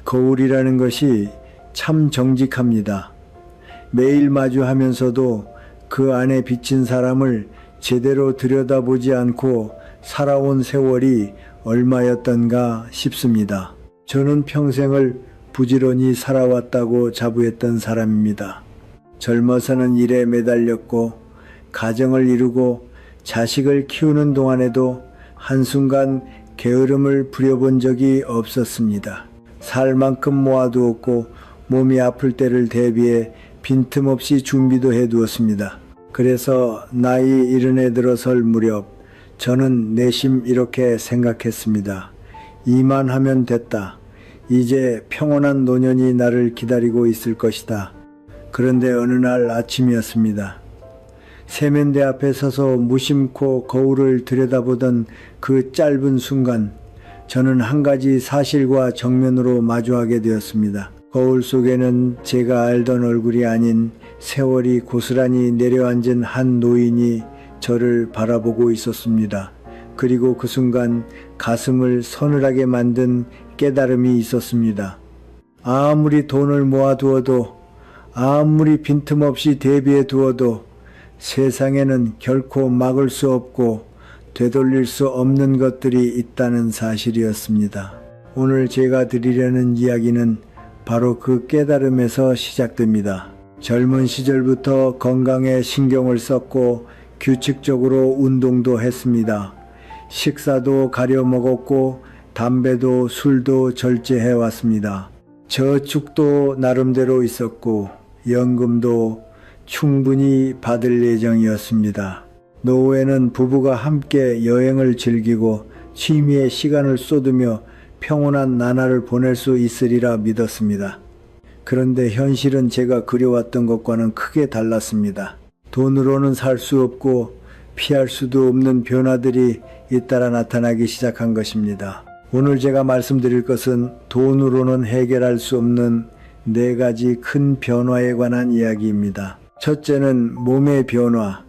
거울이라는 것이 참 정직합니다. 매일 마주하면서도 그 안에 비친 사람을 제대로 들여다보지 않고 살아온 세월이 얼마였던가 싶습니다. 저는 평생을 부지런히 살아왔다고 자부했던 사람입니다. 젊어서는 일에 매달렸고 가정을 이루고 자식을 키우는 동안에도 한순간 게으름을 부려본 적이 없었습니다. 살 만큼 모아두었고 몸이 아플 때를 대비해 빈틈없이 준비도 해두었습니다. 그래서 나이 70에 들어설 무렵 저는 내심 이렇게 생각했습니다. 이만하면 됐다. 이제 평온한 노년이 나를 기다리고 있을 것이다. 그런데 어느 날 아침이었습니다. 세면대 앞에 서서 무심코 거울을 들여다보던 그 짧은 순간 저는 한 가지 사실과 정면으로 마주하게 되었습니다. 거울 속에는 제가 알던 얼굴이 아닌 세월이 고스란히 내려앉은 한 노인이 저를 바라보고 있었습니다. 그리고 그 순간 가슴을 서늘하게 만든 깨달음이 있었습니다. 아무리 돈을 모아두어도 아무리 빈틈없이 대비해 두어도 세상에는 결코 막을 수 없고 되돌릴 수 없는 것들이 있다는 사실이었습니다. 오늘 제가 드리려는 이야기는 바로 그 깨달음에서 시작됩니다. 젊은 시절부터 건강에 신경을 썼고 규칙적으로 운동도 했습니다. 식사도 가려 먹었고 담배도 술도 절제해 왔습니다. 저축도 나름대로 있었고 연금도 충분히 받을 예정이었습니다. 노후에는 부부가 함께 여행을 즐기고 취미에 시간을 쏟으며 평온한 나날을 보낼 수 있으리라 믿었습니다. 그런데 현실은 제가 그려왔던 것과는 크게 달랐습니다. 돈으로는 살 수 없고 피할 수도 없는 변화들이 잇따라 나타나기 시작한 것입니다. 오늘 제가 말씀드릴 것은 돈으로는 해결할 수 없는 4가지 큰 변화에 관한 이야기입니다. 첫째는 몸의 변화,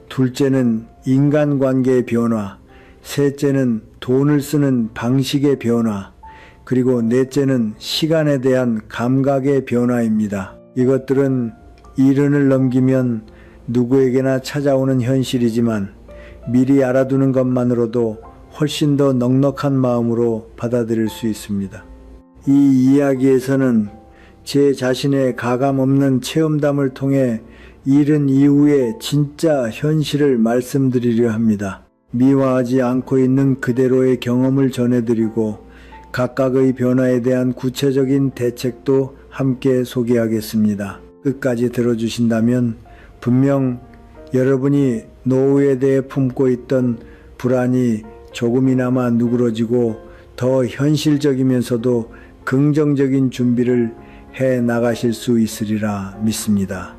둘째는 인간관계의 변화, 셋째는 돈을 쓰는 방식의 변화, 그리고 넷째는 시간에 대한 감각의 변화입니다. 이것들은 70을 넘기면 누구에게나 찾아오는 현실이지만 미리 알아두는 것만으로도 훨씬 더 넉넉한 마음으로 받아들일 수 있습니다. 이 이야기에서는 제 자신의 가감없는 체험담을 통해 70 이후의 진짜 현실을 말씀드리려 합니다. 미화하지 않고 있는 그대로의 경험을 전해드리고 각각의 변화에 대한 구체적인 대책도 함께 소개하겠습니다. 끝까지 들어주신다면 분명 여러분이 노후에 대해 품고 있던 불안이 조금이나마 누그러지고 더 현실적이면서도 긍정적인 준비를 해 나가실 수 있으리라 믿습니다.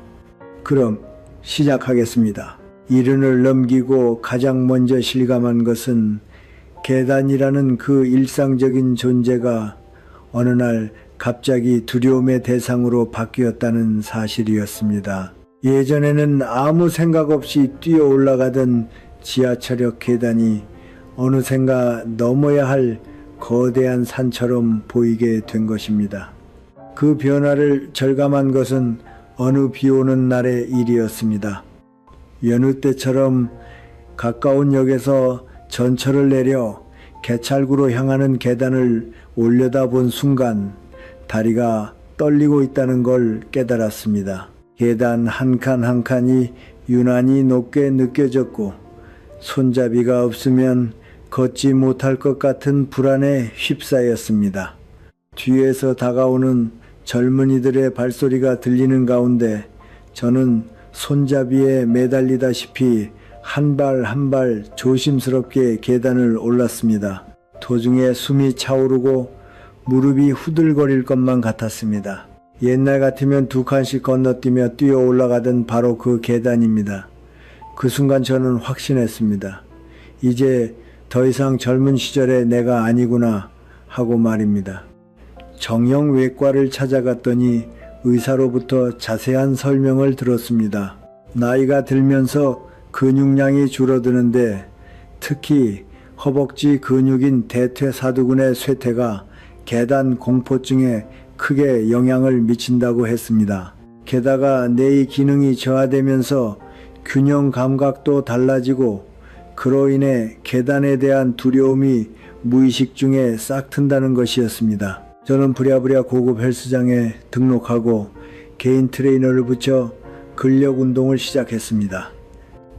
그럼 시작하겠습니다. 70을 넘기고 가장 먼저 실감한 것은 계단이라는 그 일상적인 존재가 어느 날 갑자기 두려움의 대상으로 바뀌었다는 사실이었습니다. 예전에는 아무 생각 없이 뛰어 올라가던 지하철역 계단이 어느샌가 넘어야 할 거대한 산처럼 보이게 된 것입니다. 그 변화를 절감한 것은 어느 비 오는 날의 일이었습니다. 여느 때처럼 가까운 역에서 전철을 내려 개찰구로 향하는 계단을 올려다본 순간 다리가 떨리고 있다는 걸 깨달았습니다. 계단 한 칸 한 칸이 유난히 높게 느껴졌고 손잡이가 없으면 걷지 못할 것 같은 불안에 휩싸였습니다. 뒤에서 다가오는 젊은이들의 발소리가 들리는 가운데 저는 손잡이에 매달리다시피 한 발 한 발 조심스럽게 계단을 올랐습니다. 도중에 숨이 차오르고 무릎이 후들거릴 것만 같았습니다. 옛날 같으면 2칸씩 건너뛰며 뛰어 올라가던 바로 그 계단입니다. 그 순간 저는 확신했습니다. 이제 더 이상 젊은 시절의 내가 아니구나 하고 말입니다. 정형외과를 찾아갔더니 의사로부터 자세한 설명을 들었습니다. 나이가 들면서 근육량이 줄어드는데 특히 허벅지 근육인 대퇴사두근의 쇠퇴가 계단 공포증에 크게 영향을 미친다고 했습니다. 게다가 뇌의 기능이 저하되면서 균형 감각도 달라지고 그로 인해 계단에 대한 두려움이 무의식 중에 싹 튼다는 것이었습니다. 저는 부랴부랴 고급 헬스장에 등록하고 개인 트레이너를 붙여 근력 운동을 시작했습니다.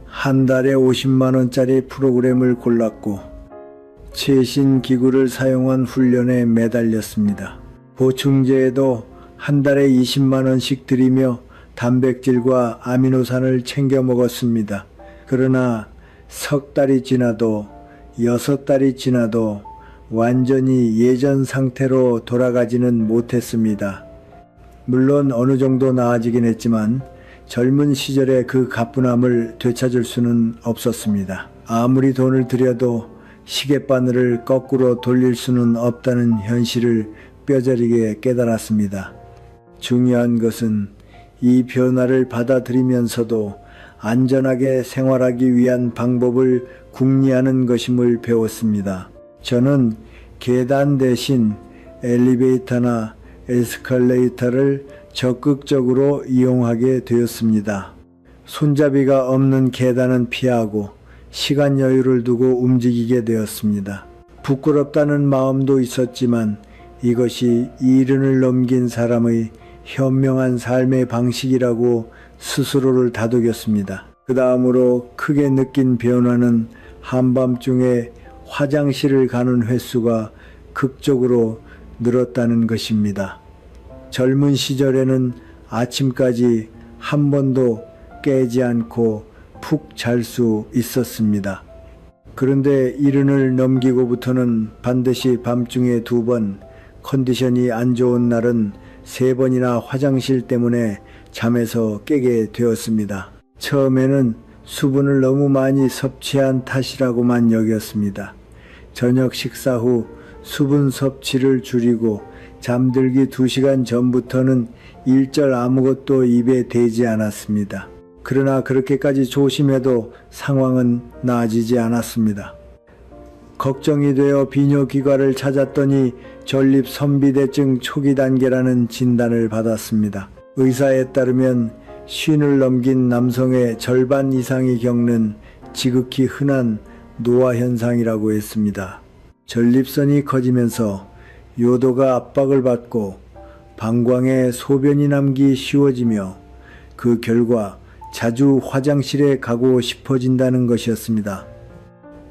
한 달에 50만 원짜리 프로그램을 골랐고 최신 기구를 사용한 훈련에 매달렸습니다. 보충제에도 한 달에 20만 원씩 들이며 단백질과 아미노산을 챙겨 먹었습니다. 그러나 석 달이 지나도 6달이 지나도 완전히 예전 상태로 돌아가지는 못했습니다. 물론 어느 정도 나아지긴 했지만 젊은 시절의 그 가뿐함을 되찾을 수는 없었습니다. 아무리 돈을 들여도 시계바늘을 거꾸로 돌릴 수는 없다는 현실을 뼈저리게 깨달았습니다. 중요한 것은 이 변화를 받아들이면서도 안전하게 생활하기 위한 방법을 궁리하는 것임을 배웠습니다. 저는 계단 대신 엘리베이터나 에스컬레이터를 적극적으로 이용하게 되었습니다. 손잡이가 없는 계단은 피하고 시간 여유를 두고 움직이게 되었습니다. 부끄럽다는 마음도 있었지만 이것이 이른을 넘긴 사람의 현명한 삶의 방식이라고 스스로를 다독였습니다. 그 다음으로 크게 느낀 변화는 한밤중에 화장실을 가는 횟수가 극적으로 늘었다는 것입니다. 젊은 시절에는 아침까지 한 번도 깨지 않고 푹 잘 수 있었습니다. 그런데 이른을 넘기고부터는 반드시 밤중에 2번, 컨디션이 안 좋은 날은 3번이나 화장실 때문에 잠에서 깨게 되었습니다. 처음에는 수분을 너무 많이 섭취한 탓이라고만 여겼습니다. 저녁 식사 후 수분 섭취를 줄이고 잠들기 2시간 전부터는 일절 아무것도 입에 대지 않았습니다. 그러나 그렇게까지 조심해도 상황은 나아지지 않았습니다. 걱정이 되어 비뇨기과를 찾았더니 전립선비대증 초기 단계라는 진단을 받았습니다. 의사에 따르면 50을 넘긴 남성의 절반 이상이 겪는 지극히 흔한 노화 현상이라고 했습니다. 전립선이 커지면서 요도가 압박을 받고 방광에 소변이 남기 쉬워지며 그 결과 자주 화장실에 가고 싶어진다는 것이었습니다.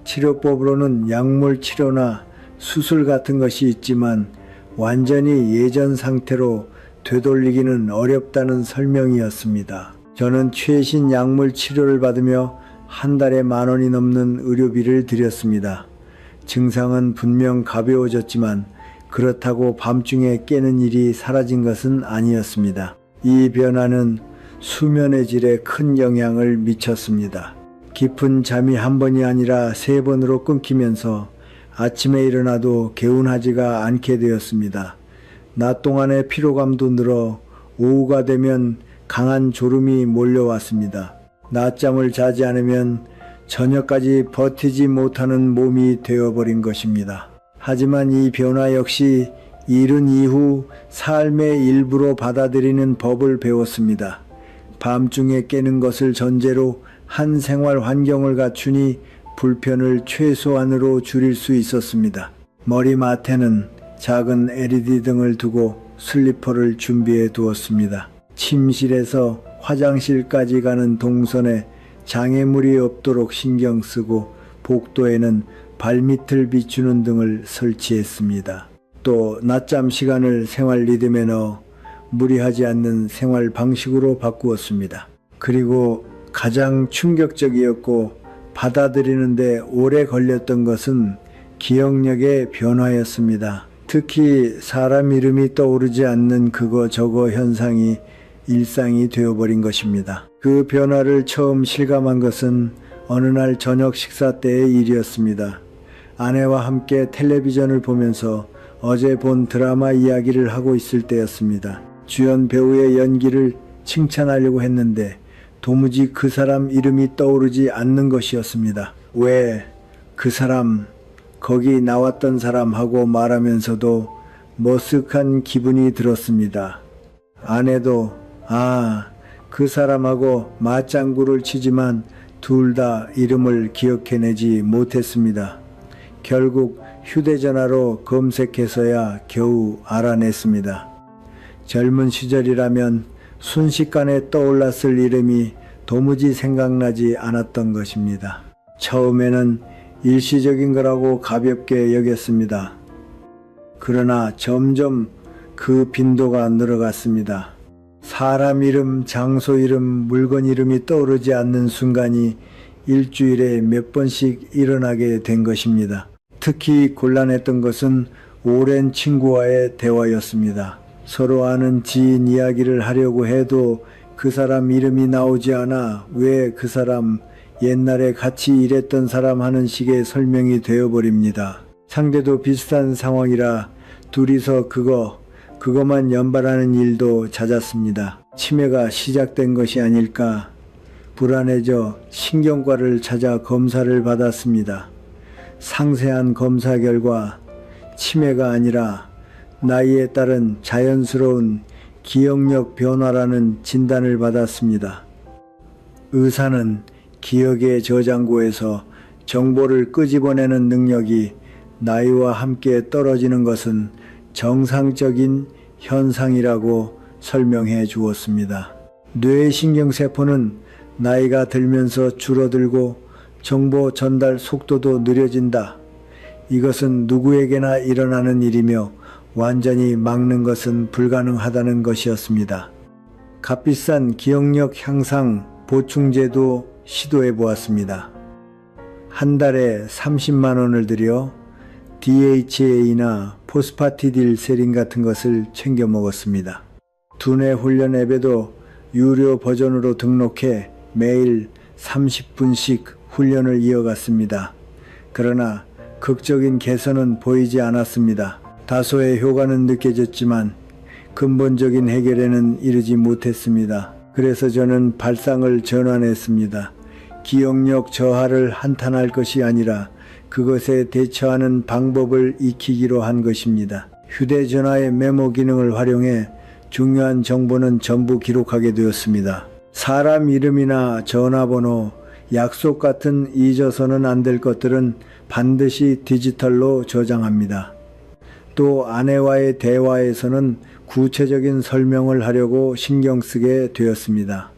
치료법으로는 약물 치료나 수술 같은 것이 있지만 완전히 예전 상태로 되돌리기는 어렵다는 설명이었습니다. 저는 최신 약물 치료를 받으며 한 달에 10,000원이 넘는 의료비를 들였습니다. 증상은 분명 가벼워졌지만 그렇다고 밤중에 깨는 일이 사라진 것은 아니었습니다. 이 변화는 수면의 질에 큰 영향을 미쳤습니다. 깊은 잠이 1번이 아니라 3번으로 끊기면서 아침에 일어나도 개운하지가 않게 되었습니다. 낮 동안의 피로감도 늘어 오후가 되면 강한 졸음이 몰려왔습니다. 낮잠을 자지 않으면 저녁까지 버티지 못하는 몸이 되어버린 것입니다. 하지만 이 변화 역시 이른 이후 삶의 일부로 받아들이는 법을 배웠습니다. 밤중에 깨는 것을 전제로 한 생활 환경을 갖추니 불편을 최소한으로 줄일 수 있었습니다. 머리맡에는 작은 LED 등을 두고 슬리퍼를 준비해 두었습니다. 침실에서 화장실까지 가는 동선에 장애물이 없도록 신경 쓰고 복도에는 발밑을 비추는 등을 설치했습니다. 또 낮잠 시간을 생활 리듬에 넣어 무리하지 않는 생활 방식으로 바꾸었습니다. 그리고 가장 충격적이었고 받아들이는데 오래 걸렸던 것은 기억력의 변화였습니다. 특히 사람 이름이 떠오르지 않는 그거 저거 현상이 일상이 되어버린 것입니다. 그 변화를 처음 실감한 것은 어느 날 저녁 식사 때의 일이었습니다. 아내와 함께 텔레비전을 보면서 어제 본 드라마 이야기를 하고 있을 때였습니다. 주연 배우의 연기를 칭찬하려고 했는데 도무지 그 사람 이름이 떠오르지 않는 것이었습니다. 왜 그 사람, 거기 나왔던 사람 하고 말하면서도 머쓱한 기분이 들었습니다. 아내도 그 사람하고 맞장구를 치지만 둘 다 이름을 기억해내지 못했습니다. 결국 휴대전화로 검색해서야 겨우 알아냈습니다. 젊은 시절이라면 순식간에 떠올랐을 이름이 도무지 생각나지 않았던 것입니다. 처음에는 일시적인 거라고 가볍게 여겼습니다. 그러나 점점 그 빈도가 늘어갔습니다. 사람 이름, 장소 이름, 물건 이름이 떠오르지 않는 순간이 일주일에 몇 번씩 일어나게 된 것입니다. 특히 곤란했던 것은 오랜 친구와의 대화였습니다. 서로 아는 지인 이야기를 하려고 해도 그 사람 이름이 나오지 않아 왜 그 사람, 옛날에 같이 일했던 사람 하는 식의 설명이 되어버립니다. 상대도 비슷한 상황이라 둘이서 그것만 연발하는 일도 잦았습니다. 치매가 시작된 것이 아닐까 불안해져 신경과를 찾아 검사를 받았습니다. 상세한 검사 결과 치매가 아니라 나이에 따른 자연스러운 기억력 변화라는 진단을 받았습니다. 의사는 기억의 저장고에서 정보를 끄집어내는 능력이 나이와 함께 떨어지는 것은 정상적인 현상이라고 설명해 주었습니다. 뇌신경세포는 나이가 들면서 줄어들고 정보 전달 속도도 느려진다. 이것은 누구에게나 일어나는 일이며 완전히 막는 것은 불가능하다는 것이었습니다. 값비싼 기억력 향상 보충제도 시도해 보았습니다. 한 달에 30만 원을 들여 DHA나 포스파티딜세린 같은 것을 챙겨 먹었습니다. 두뇌 훈련 앱에도 유료 버전으로 등록해 매일 30분씩 훈련을 이어갔습니다. 그러나 극적인 개선은 보이지 않았습니다. 다소의 효과는 느껴졌지만 근본적인 해결에는 이르지 못했습니다. 그래서 저는 발상을 전환했습니다. 기억력 저하를 한탄할 것이 아니라 그것에 대처하는 방법을 익히기로 한 것입니다. 휴대전화의 메모 기능을 활용해 중요한 정보는 전부 기록하게 되었습니다. 사람 이름이나 전화번호, 약속 같은 잊어서는 안 될 것들은 반드시 디지털로 저장합니다. 또 아내와의 대화에서는 구체적인 설명을 하려고 신경 쓰게 되었습니다.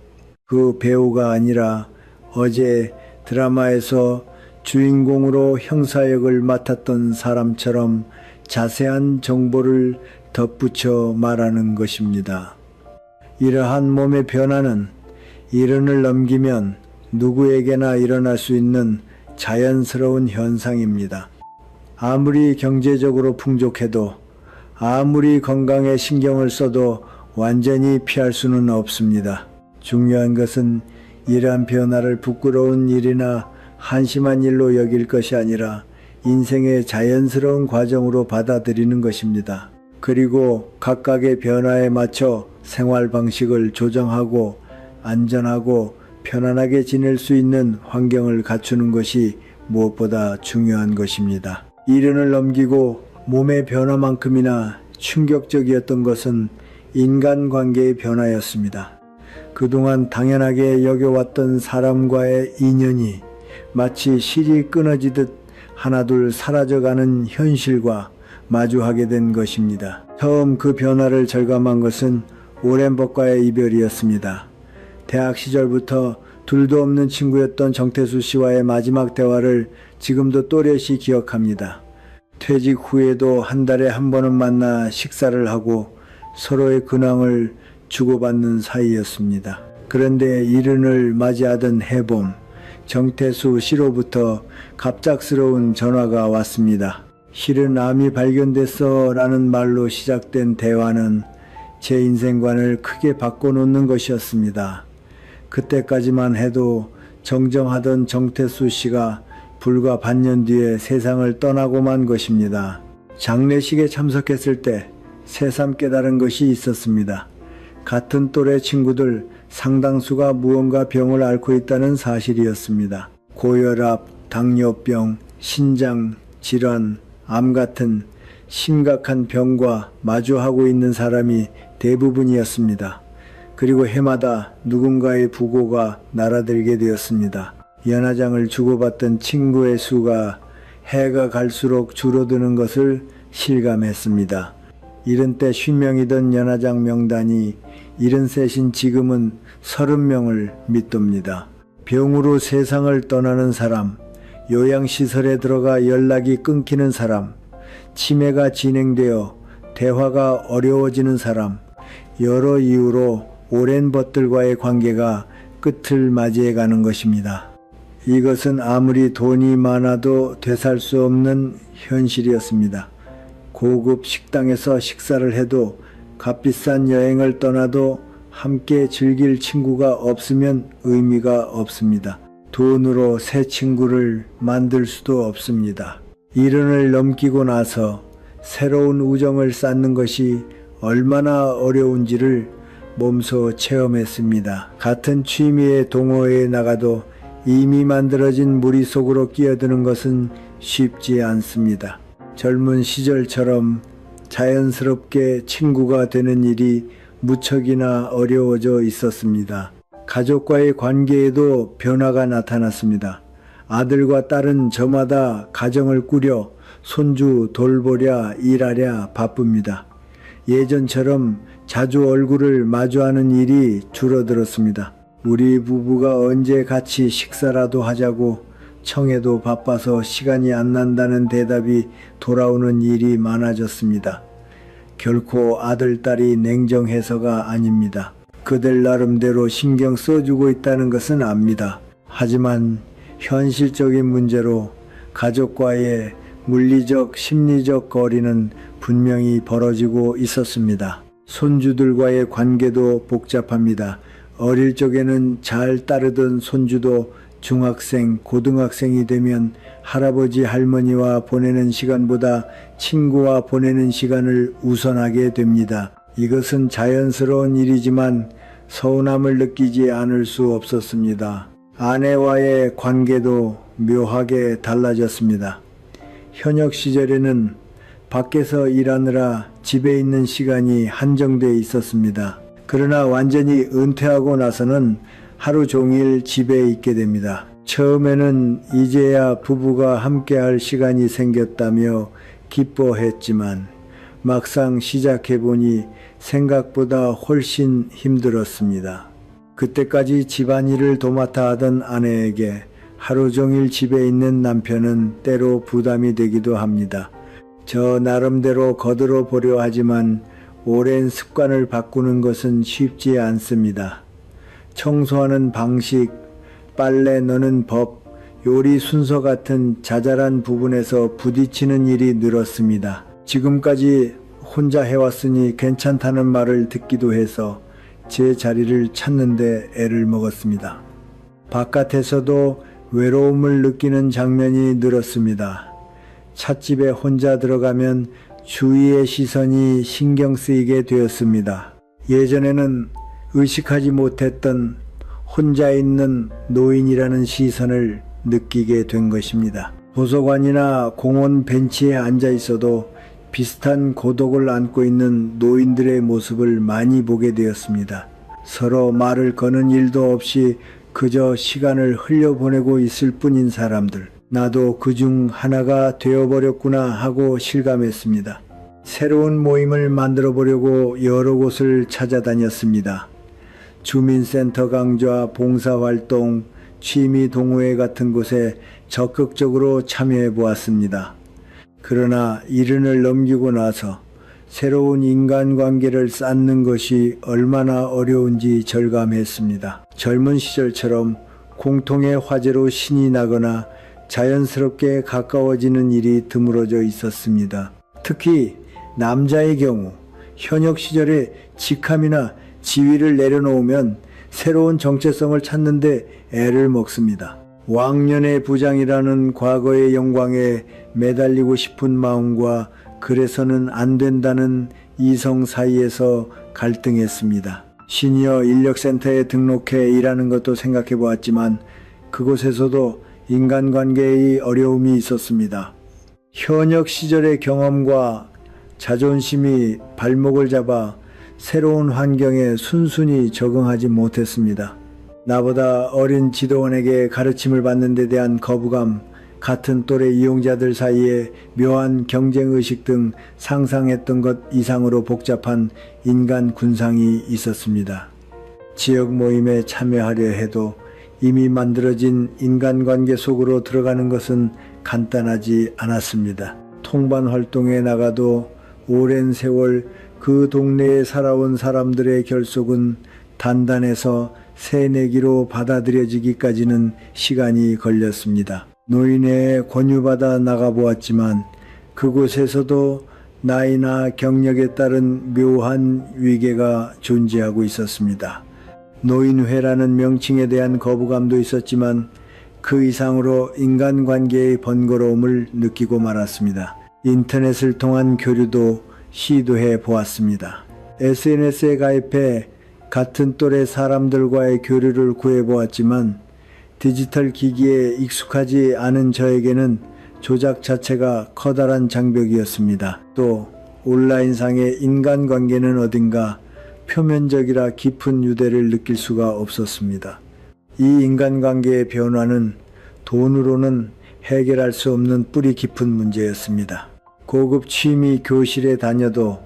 그 배우가 아니라 어제 드라마에서 주인공으로 형사역을 맡았던 사람처럼 자세한 정보를 덧붙여 말하는 것입니다. 이러한 몸의 변화는 일흔을 넘기면 누구에게나 일어날 수 있는 자연스러운 현상입니다. 아무리 경제적으로 풍족해도 아무리 건강에 신경을 써도 완전히 피할 수는 없습니다. 중요한 것은 이러한 변화를 부끄러운 일이나 한심한 일로 여길 것이 아니라 인생의 자연스러운 과정으로 받아들이는 것입니다. 그리고 각각의 변화에 맞춰 생활 방식을 조정하고 안전하고 편안하게 지낼 수 있는 환경을 갖추는 것이 무엇보다 중요한 것입니다. 일흔을 넘기고 몸의 변화만큼이나 충격적이었던 것은 인간관계의 변화였습니다. 그동안 당연하게 여겨왔던 사람과의 인연이 마치 실이 끊어지듯 하나둘 사라져가는 현실과 마주하게 된 것입니다. 처음 그 변화를 절감한 것은 오랜 법과의 이별이었습니다. 대학 시절부터 둘도 없는 친구였던 정태수 씨와의 마지막 대화를 지금도 또렷이 기억합니다. 퇴직 후에도 한 달에 한 번은 만나 식사를 하고 서로의 근황을 주고받는 사이였습니다. 그런데 일흔을 맞이하던 해봄, 정태수 씨로부터 갑작스러운 전화가 왔습니다. 실은 암이 발견됐어 라는 말로 시작된 대화는 제 인생관을 크게 바꿔놓는 것이었습니다. 그때까지만 해도 정정하던 정태수 씨가 불과 반년 뒤에 세상을 떠나고 만 것입니다. 장례식에 참석했을 때 새삼 깨달은 것이 있었습니다. 같은 또래 친구들 상당수가 무언가 병을 앓고 있다는 사실이었습니다. 고혈압, 당뇨병, 신장 질환, 암 같은 심각한 병과 마주하고 있는 사람이 대부분이었습니다. 그리고 해마다 누군가의 부고가 날아들게 되었습니다. 연화장을 주고받던 친구의 수가 해가 갈수록 줄어드는 것을 실감했습니다. 70대 50명이던 연화장 명단이 73인 지금은 30명을 밑돕니다. 병으로 세상을 떠나는 사람, 요양시설에 들어가 연락이 끊기는 사람, 치매가 진행되어 대화가 어려워지는 사람, 여러 이유로 오랜 벗들과의 관계가 끝을 맞이해 가는 것입니다. 이것은 아무리 돈이 많아도 되살 수 없는 현실이었습니다. 고급 식당에서 식사를 해도 값비싼 여행을 떠나도 함께 즐길 친구가 없으면 의미가 없습니다. 돈으로 새 친구를 만들 수도 없습니다. 70을 넘기고 나서 새로운 우정을 쌓는 것이 얼마나 어려운지를 몸소 체험했습니다. 같은 취미의 동호회에 나가도 이미 만들어진 무리 속으로 끼어드는 것은 쉽지 않습니다. 젊은 시절처럼 자연스럽게 친구가 되는 일이 무척이나 어려워져 있었습니다. 가족과의 관계에도 변화가 나타났습니다. 아들과 딸은 저마다 가정을 꾸려 손주 돌보랴 일하랴 바쁩니다. 예전처럼 자주 얼굴을 마주하는 일이 줄어들었습니다. 우리 부부가 언제 같이 식사라도 하자고 청해도 바빠서 시간이 안 난다는 대답이 돌아오는 일이 많아졌습니다. 결코 아들, 딸이 냉정해서가 아닙니다. 그들 나름대로 신경 써주고 있다는 것은 압니다. 하지만 현실적인 문제로 가족과의 물리적, 심리적 거리는 분명히 벌어지고 있었습니다. 손주들과의 관계도 복잡합니다. 어릴 적에는 잘 따르던 손주도 중학생, 고등학생이 되면 할아버지, 할머니와 보내는 시간보다 친구와 보내는 시간을 우선하게 됩니다. 이것은 자연스러운 일이지만 서운함을 느끼지 않을 수 없었습니다. 아내와의 관계도 묘하게 달라졌습니다. 현역 시절에는 밖에서 일하느라 집에 있는 시간이 한정돼 있었습니다. 그러나 완전히 은퇴하고 나서는 하루 종일 집에 있게 됩니다. 처음에는 이제야 부부가 함께할 시간이 생겼다며 기뻐했지만 막상 시작해보니 생각보다 훨씬 힘들었습니다. 그때까지 집안일을 도맡아 하던 아내에게 하루 종일 집에 있는 남편은 때로 부담이 되기도 합니다. 저 나름대로 거들어 보려 하지만 오랜 습관을 바꾸는 것은 쉽지 않습니다. 청소하는 방식, 빨래 넣는 법, 요리 순서 같은 자잘한 부분에서 부딪히는 일이 늘었습니다. 지금까지 혼자 해왔으니 괜찮다는 말을 듣기도 해서 제 자리를 찾는데 애를 먹었습니다. 바깥에서도 외로움을 느끼는 장면이 늘었습니다. 찻집에 혼자 들어가면 주위의 시선이 신경 쓰이게 되었습니다. 예전에는 의식하지 못했던 혼자 있는 노인이라는 시선을 느끼게 된 것입니다. 도서관이나 공원 벤치에 앉아 있어도 비슷한 고독을 안고 있는 노인들의 모습을 많이 보게 되었습니다. 서로 말을 거는 일도 없이 그저 시간을 흘려보내고 있을 뿐인 사람들. 나도 그중 하나가 되어버렸구나 하고 실감했습니다. 새로운 모임을 만들어 보려고 여러 곳을 찾아다녔습니다. 주민센터 강좌, 봉사활동, 취미 동호회 같은 곳에 적극적으로 참여해 보았습니다. 그러나 70을 넘기고 나서 새로운 인간관계를 쌓는 것이 얼마나 어려운지 절감했습니다. 젊은 시절처럼 공통의 화제로 신이 나거나 자연스럽게 가까워지는 일이 드물어져 있었습니다. 특히 남자의 경우 현역 시절에 직함이나 지위를 내려놓으면 새로운 정체성을 찾는데 애를 먹습니다. 왕년의 부장이라는 과거의 영광에 매달리고 싶은 마음과 그래서는 안 된다는 이성 사이에서 갈등했습니다. 시니어 인력센터에 등록해 일하는 것도 생각해 보았지만 그곳에서도 인간관계의 어려움이 있었습니다. 현역 시절의 경험과 자존심이 발목을 잡아 새로운 환경에 순순히 적응하지 못했습니다. 나보다 어린 지도원에게 가르침을 받는 데 대한 거부감, 같은 또래 이용자들 사이에 묘한 경쟁의식 등 상상했던 것 이상으로 복잡한 인간 군상이 있었습니다. 지역 모임에 참여하려 해도 이미 만들어진 인간관계 속으로 들어가는 것은 간단하지 않았습니다. 통반 활동에 나가도 오랜 세월 그 동네에 살아온 사람들의 결속은 단단해서 새내기로 받아들여지기까지는 시간이 걸렸습니다. 노인회에 권유받아 나가보았지만 그곳에서도 나이나 경력에 따른 묘한 위계가 존재하고 있었습니다. 노인회라는 명칭에 대한 거부감도 있었지만 그 이상으로 인간관계의 번거로움을 느끼고 말았습니다. 인터넷을 통한 교류도 시도해 보았습니다. SNS에 가입해 같은 또래 사람들과의 교류를 구해보았지만 디지털 기기에 익숙하지 않은 저에게는 조작 자체가 커다란 장벽이었습니다. 또 온라인상의 인간관계는 어딘가 표면적이라 깊은 유대를 느낄 수가 없었습니다. 이 인간관계의 변화는 돈으로는 해결할 수 없는 뿌리 깊은 문제였습니다. 고급 취미 교실에 다녀도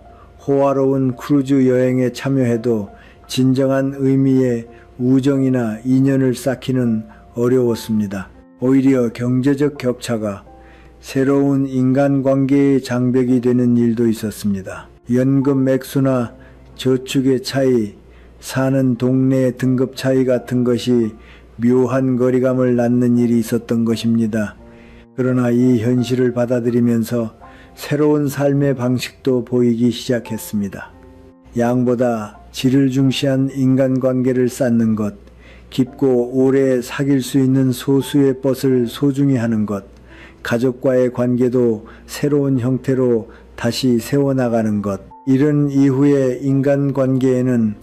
호화로운 크루즈 여행에 참여해도 진정한 의미의 우정이나 인연을 쌓기는 어려웠습니다. 오히려 경제적 격차가 새로운 인간관계의 장벽이 되는 일도 있었습니다. 연금 액수나 저축의 차이, 사는 동네 등급 차이 같은 것이 묘한 거리감을 낳는 일이 있었던 것입니다. 그러나 이 현실을 받아들이면서 새로운 삶의 방식도 보이기 시작했습니다. 양보다 질을 중시한 인간관계를 쌓는 것, 깊고 오래 사귈 수 있는 소수의 벗을 소중히 하는 것, 가족과의 관계도 새로운 형태로 다시 세워나가는 것, 이른 이후의 인간관계에는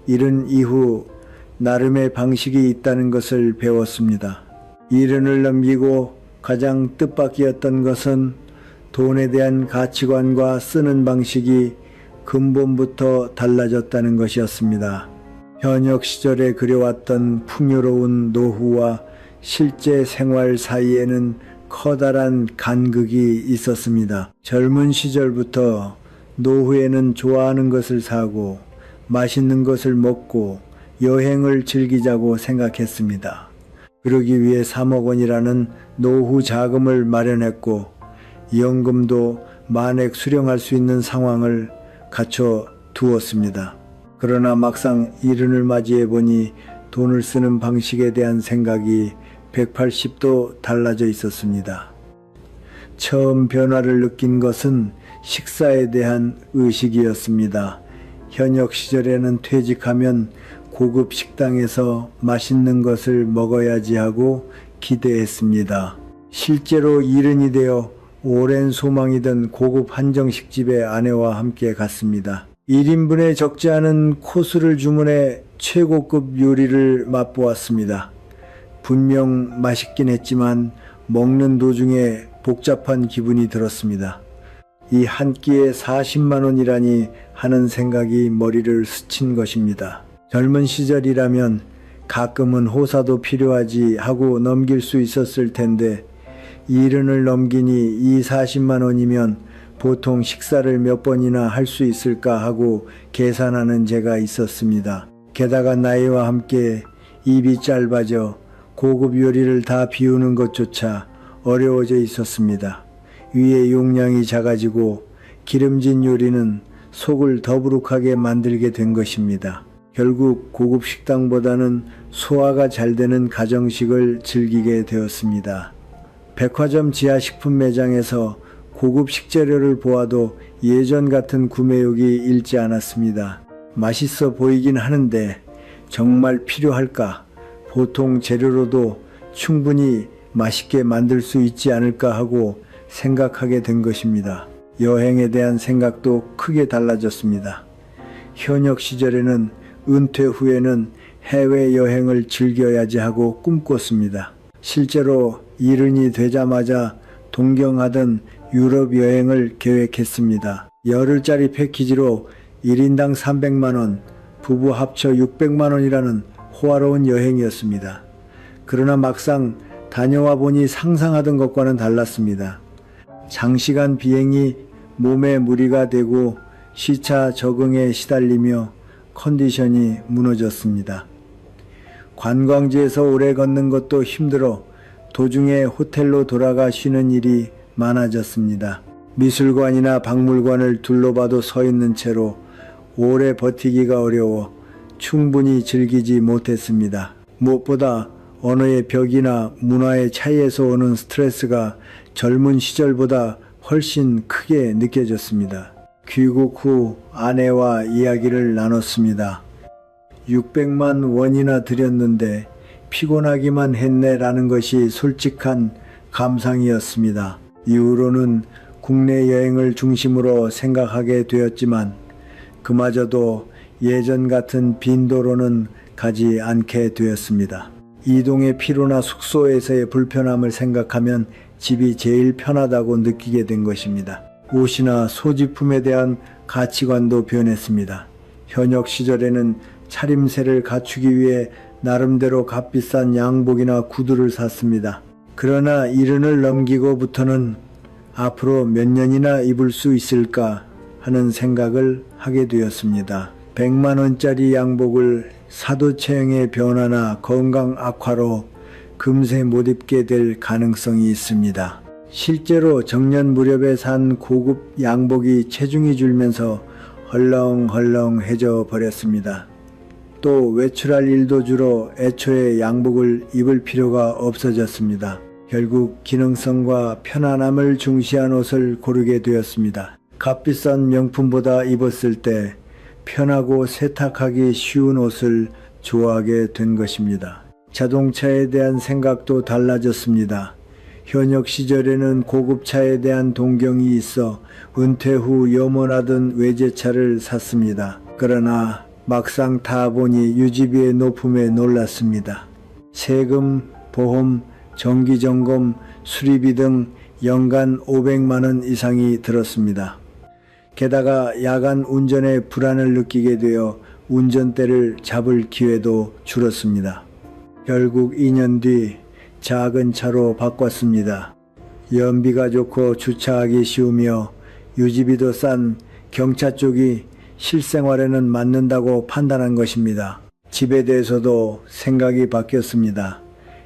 이른 이후 나름의 방식이 있다는 것을 배웠습니다. 이른을 넘기고 가장 뜻밖이었던 것은 돈에 대한 가치관과 쓰는 방식이 근본부터 달라졌다는 것이었습니다. 현역 시절에 그려왔던 풍요로운 노후와 실제 생활 사이에는 커다란 간극이 있었습니다. 젊은 시절부터 노후에는 좋아하는 것을 사고 맛있는 것을 먹고 여행을 즐기자고 생각했습니다. 그러기 위해 3억 원이라는 노후 자금을 마련했고 연금도 만액 수령할 수 있는 상황을 갖춰 두었습니다. 그러나 막상 이른을 맞이해 보니 돈을 쓰는 방식에 대한 생각이 180도 달라져 있었습니다. 처음 변화를 느낀 것은 식사에 대한 의식이었습니다. 현역 시절에는 퇴직하면 고급 식당에서 맛있는 것을 먹어야지 하고 기대했습니다. 실제로 이른이 되어 오랜 소망이던 고급 한정식집에 아내와 함께 갔습니다. 1인분에 적지 않은 코스를 주문해 최고급 요리를 맛보았습니다. 분명 맛있긴 했지만 먹는 도중에 복잡한 기분이 들었습니다. 이 한 끼에 40만 원이라니 하는 생각이 머리를 스친 것입니다. 젊은 시절이라면 가끔은 호사도 필요하지 하고 넘길 수 있었을 텐데 이른을 넘기니 이 40만 원이면 보통 식사를 몇 번이나 할 수 있을까 하고 계산하는 제가 있었습니다. 게다가 나이와 함께 입이 짧아져 고급 요리를 다 비우는 것조차 어려워져 있었습니다. 위의 용량이 작아지고 기름진 요리는 속을 더부룩하게 만들게 된 것입니다. 결국 고급 식당보다는 소화가 잘 되는 가정식을 즐기게 되었습니다. 백화점 지하식품 매장에서 고급 식재료를 보아도 예전 같은 구매욕이 일지 않았습니다. 맛있어 보이긴 하는데 정말 필요할까? 보통 재료로도 충분히 맛있게 만들 수 있지 않을까 하고 생각하게 된 것입니다. 여행에 대한 생각도 크게 달라졌습니다. 현역 시절에는 은퇴 후에는 해외여행을 즐겨야지 하고 꿈꿨습니다. 실제로 이른이 되자마자 동경하던 유럽 여행을 계획했습니다. 열흘짜리 패키지로 1인당 300만원, 부부 합쳐 600만원이라는 호화로운 여행이었습니다. 그러나 막상 다녀와 보니 상상하던 것과는 달랐습니다. 장시간 비행이 몸에 무리가 되고 시차 적응에 시달리며 컨디션이 무너졌습니다. 관광지에서 오래 걷는 것도 힘들어 도중에 호텔로 돌아가 쉬는 일이 많아졌습니다. 미술관이나 박물관을 둘러봐도 서 있는 채로 오래 버티기가 어려워 충분히 즐기지 못했습니다. 무엇보다 언어의 벽이나 문화의 차이에서 오는 스트레스가 젊은 시절보다 훨씬 크게 느껴졌습니다. 귀국 후 아내와 이야기를 나눴습니다. 600만 원이나 들였는데 피곤하기만 했네라는 것이 솔직한 감상이었습니다. 이후로는 국내 여행을 중심으로 생각하게 되었지만 그마저도 예전 같은 빈도로는 가지 않게 되었습니다. 이동의 피로나 숙소에서의 불편함을 생각하면 집이 제일 편하다고 느끼게 된 것입니다. 옷이나 소지품에 대한 가치관도 변했습니다. 현역 시절에는 차림새를 갖추기 위해 나름대로 값비싼 양복이나 구두를 샀습니다. 그러나 70을 넘기고부터는 앞으로 몇 년이나 입을 수 있을까 하는 생각을 하게 되었습니다. 100만 원짜리 양복을 사도 체형의 변화나 건강 악화로 금세 못 입게 될 가능성이 있습니다. 실제로 정년 무렵에 산 고급 양복이 체중이 줄면서 헐렁헐렁해져 버렸습니다. 또 외출할 일도 주로 애초에 양복을 입을 필요가 없어졌습니다. 결국 기능성과 편안함을 중시한 옷을 고르게 되었습니다. 값비싼 명품보다 입었을 때 편하고 세탁하기 쉬운 옷을 좋아하게 된 것입니다. 자동차에 대한 생각도 달라졌습니다. 현역 시절에는 고급차에 대한 동경이 있어 은퇴 후 염원하던 외제차를 샀습니다. 그러나 막상 타보니 유지비의 높음에 놀랐습니다. 세금, 보험, 정기점검, 수리비 등 연간 500만 원 이상이 들었습니다. 게다가 야간 운전에 불안을 느끼게 되어 운전대를 잡을 기회도 줄었습니다. 결국 2년 뒤 작은 차로 바꿨습니다. 연비가 좋고 주차하기 쉬우며 유지비도 싼 경차 쪽이 실생활에는 맞는다고 판단한 것입니다. 집에 대해서도 생각이 바뀌었습니다.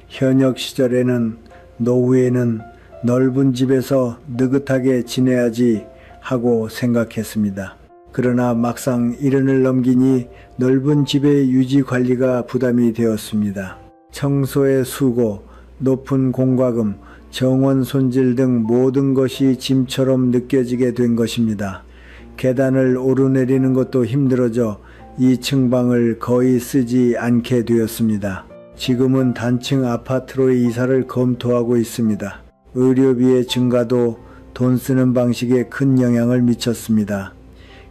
현역 시절에는 노후에는 넓은 집에서 느긋하게 지내야지 하고 생각했습니다. 그러나 막상 70을 넘기니 넓은 집의 유지 관리가 부담이 되었습니다. 청소의 수고, 높은 공과금, 정원 손질 등 모든 것이 짐처럼 느껴지게 된 것입니다. 계단을 오르내리는 것도 힘들어져 2층 방을 거의 쓰지 않게 되었습니다. 지금은 단층 아파트로의 이사를 검토하고 있습니다. 의료비의 증가도 돈 쓰는 방식에 큰 영향을 미쳤습니다.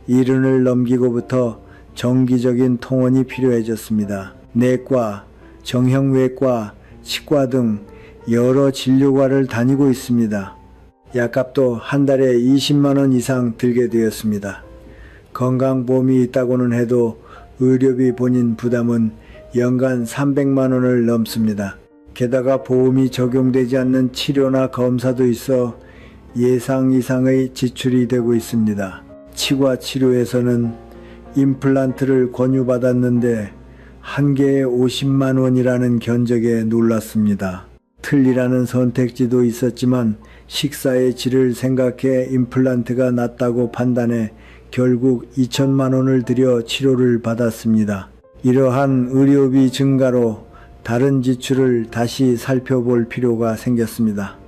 70을 넘기고부터 정기적인 통원이 필요해졌습니다. 내과, 정형외과, 치과 등 여러 진료과를 다니고 있습니다. 약값도 한 달에 20만 원 이상 들게 되었습니다. 건강보험이 있다고는 해도 의료비 본인 부담은 연간 300만 원을 넘습니다. 게다가 보험이 적용되지 않는 치료나 검사도 있어 예상 이상의 지출이 되고 있습니다. 치과 치료에서는 임플란트를 권유받았는데 한 개에 50만 원이라는 견적에 놀랐습니다. 틀리라는 선택지도 있었지만 식사의 질을 생각해 임플란트가 낫다고 판단해 결국 2천만 원을 들여 치료를 받았습니다. 이러한 의료비 증가로 다른 지출을 다시 살펴볼 필요가 생겼습니다.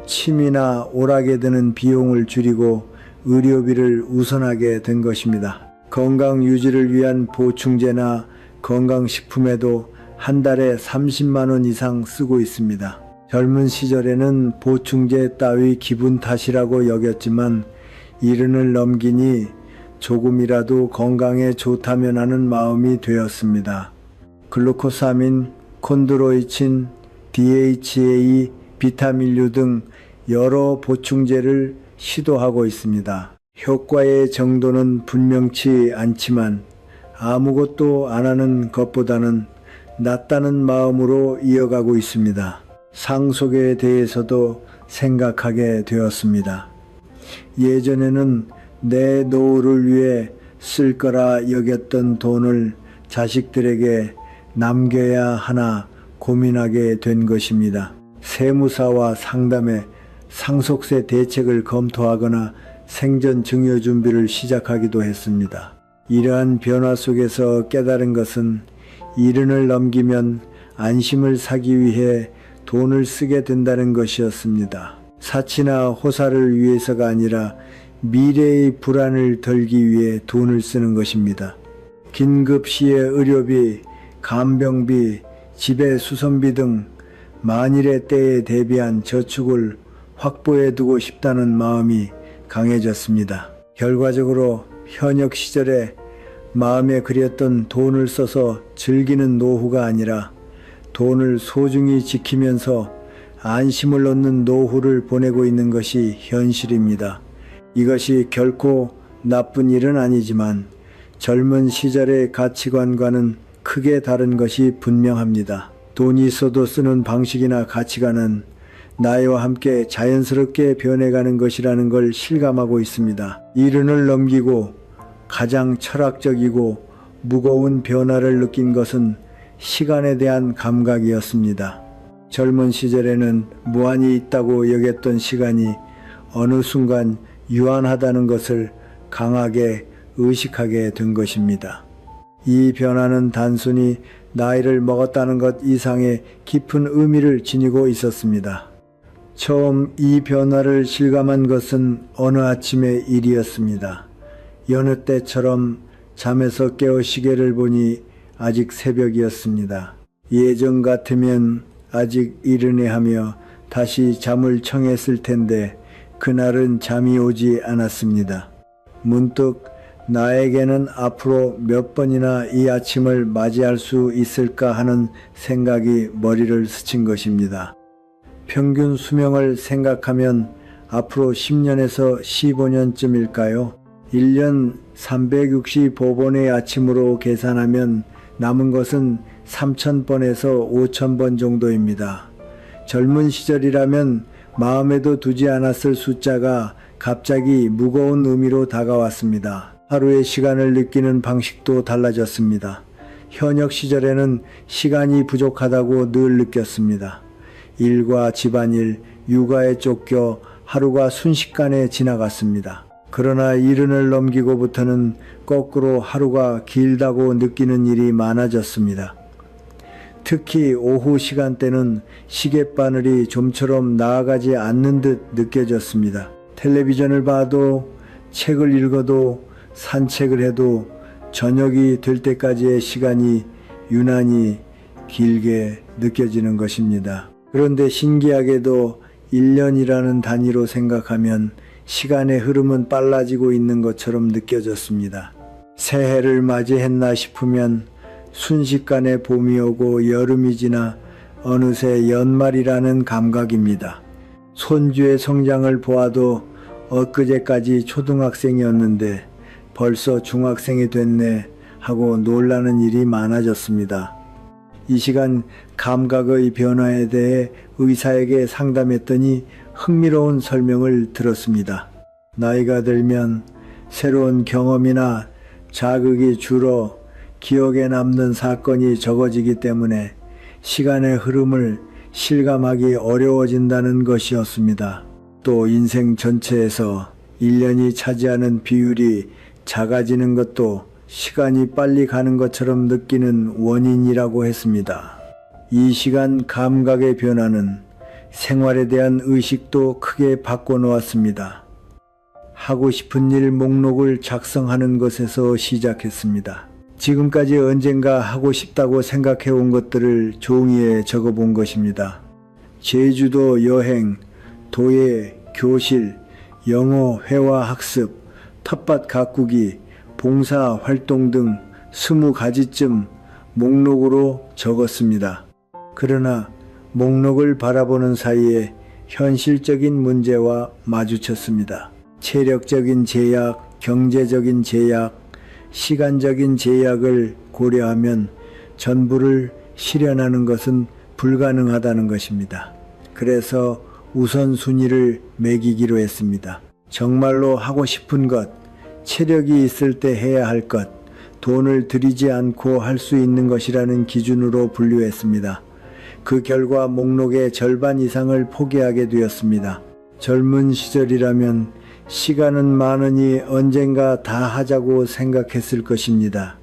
침이나 오락에 드는 비용을 줄이고 의료비를 우선하게 된 것입니다. 건강 유지를 위한 보충제나 건강식품에도 한 달에 30만 원 이상 쓰고 있습니다. 젊은 시절에는 보충제 따위 기분 탓이라고 여겼지만 70을 넘기니 조금이라도 건강에 좋다면 하는 마음이 되었습니다. 글루코사민, 콘드로이친, DHA, 비타민류 등 여러 보충제를 시도하고 있습니다. 효과의 정도는 분명치 않지만 아무것도 안 하는 것보다는 낫다는 마음으로 이어가고 있습니다. 상속에 대해서도 생각하게 되었습니다. 예전에는 내 노후를 위해 쓸 거라 여겼던 돈을 자식들에게 남겨야 하나 고민하게 된 것입니다. 세무사와 상담해 상속세 대책을 검토하거나 생전 증여 준비를 시작하기도 했습니다. 이러한 변화 속에서 깨달은 것은 이른을 넘기면 안심을 사기 위해 돈을 쓰게 된다는 것이었습니다. 사치나 호사를 위해서가 아니라 미래의 불안을 덜기 위해 돈을 쓰는 것입니다. 긴급 시의 의료비, 간병비, 집의 수선비 등 만일의 때에 대비한 저축을 확보해 두고 싶다는 마음이 강해졌습니다. 결과적으로 현역 시절에 마음에 그렸던 돈을 써서 즐기는 노후가 아니라 돈을 소중히 지키면서 안심을 얻는 노후를 보내고 있는 것이 현실입니다. 이것이 결코 나쁜 일은 아니지만 젊은 시절의 가치관과는 크게 다른 것이 분명합니다. 돈이 있어도 쓰는 방식이나 가치관은 나이와 함께 자연스럽게 변해가는 것이라는 걸 실감하고 있습니다. 이른을 넘기고 가장 철학적이고 무거운 변화를 느낀 것은 시간에 대한 감각이었습니다. 젊은 시절에는 무한히 있다고 여겼던 시간이 어느 순간 유한하다는 것을 강하게 의식하게 된 것입니다. 이 변화는 단순히 나이를 먹었다는 것 이상의 깊은 의미를 지니고 있었습니다. 처음 이 변화를 실감한 것은 어느 아침의 일이었습니다. 여느 때처럼 잠에서 깨어 시계를 보니 아직 새벽이었습니다. 예전 같으면 아직 이르네 하며 다시 잠을 청했을 텐데 그날은 잠이 오지 않았습니다. 문득 나에게는 앞으로 몇 번이나 이 아침을 맞이할 수 있을까 하는 생각이 머리를 스친 것입니다. 평균 수명을 생각하면 앞으로 10년에서 15년쯤일까요? 1년 365번의 아침으로 계산하면 남은 것은 3,000번에서 5,000번 정도입니다. 젊은 시절이라면 마음에도 두지 않았을 숫자가 갑자기 무거운 의미로 다가왔습니다. 하루의 시간을 느끼는 방식도 달라졌습니다. 현역 시절에는 시간이 부족하다고 늘 느꼈습니다. 일과 집안일, 육아에 쫓겨 하루가 순식간에 지나갔습니다. 그러나 이른을 넘기고부터는 거꾸로 하루가 길다고 느끼는 일이 많아졌습니다. 특히 오후 시간대는 시계바늘이 좀처럼 나아가지 않는 듯 느껴졌습니다. 텔레비전을 봐도, 책을 읽어도, 산책을 해도 저녁이 될 때까지의 시간이 유난히 길게 느껴지는 것입니다. 그런데 신기하게도 1년이라는 단위로 생각하면 시간의 흐름은 빨라지고 있는 것처럼 느껴졌습니다. 새해를 맞이했나 싶으면 순식간에 봄이 오고 여름이 지나 어느새 연말이라는 감각입니다. 손주의 성장을 보아도 엊그제까지 초등학생이었는데 벌써 중학생이 됐네 하고 놀라는 일이 많아졌습니다. 이 시간 감각의 변화에 대해 의사에게 상담했더니 흥미로운 설명을 들었습니다. 나이가 들면 새로운 경험이나 자극이 줄어 기억에 남는 사건이 적어지기 때문에 시간의 흐름을 실감하기 어려워진다는 것이었습니다. 또 인생 전체에서 1년이 차지하는 비율이 작아지는 것도 시간이 빨리 가는 것처럼 느끼는 원인이라고 했습니다. 이 시간 감각의 변화는 생활에 대한 의식도 크게 바꿔놓았습니다. 하고 싶은 일 목록을 작성하는 것에서 시작했습니다. 지금까지 언젠가 하고 싶다고 생각해 온 것들을 종이에 적어 본 것입니다. 제주도 여행, 도예, 교실, 영어 회화 학습, 텃밭 가꾸기, 봉사 활동 등 20가지쯤 목록으로 적었습니다. 그러나 목록을 바라보는 사이에 현실적인 문제와 마주쳤습니다. 체력적인 제약, 경제적인 제약, 시간적인 제약을 고려하면 전부를 실현하는 것은 불가능하다는 것입니다. 그래서 우선순위를 매기기로 했습니다. 정말로 하고 싶은 것, 체력이 있을 때 해야 할 것, 돈을 들이지 않고 할 수 있는 것이라는 기준으로 분류했습니다. 그 결과 목록의 절반 이상을 포기하게 되었습니다. 젊은 시절이라면 시간은 많으니 언젠가 다 하자고 생각했을 것입니다.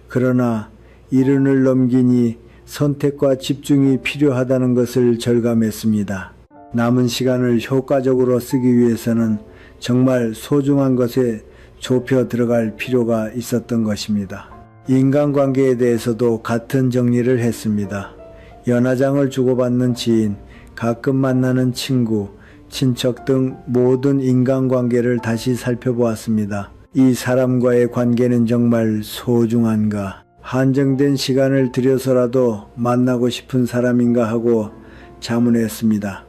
그러나 이른을 넘기니 선택과 집중이 필요하다는 것을 절감했습니다. 남은 시간을 효과적으로 쓰기 위해서는 정말 소중한 것에 좁혀 들어갈 필요가 있었던 것입니다. 인간관계에 대해서도 같은 정리를 했습니다. 연하장을 주고받는 지인, 가끔 만나는 친구, 친척 등 모든 인간관계를 다시 살펴보았습니다. 이 사람과의 관계는 정말 소중한가? 한정된 시간을 들여서라도 만나고 싶은 사람인가 하고 자문했습니다.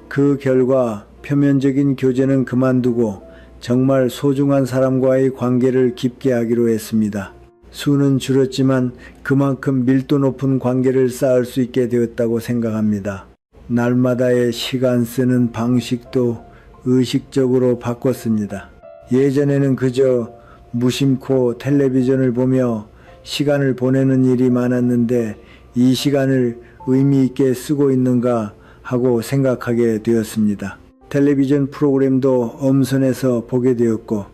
그 결과 표면적인 교제는 그만두고 정말 소중한 사람과의 관계를 깊게 하기로 했습니다. 수는 줄었지만 그만큼 밀도 높은 관계를 쌓을 수 있게 되었다고 생각합니다. 날마다의 시간 쓰는 방식도 의식적으로 바꿨습니다. 예전에는 그저 무심코 텔레비전을 보며 시간을 보내는 일이 많았는데 이 시간을 의미 있게 쓰고 있는가 하고 생각하게 되었습니다. 텔레비전 프로그램도 엄선해서 보게 되었고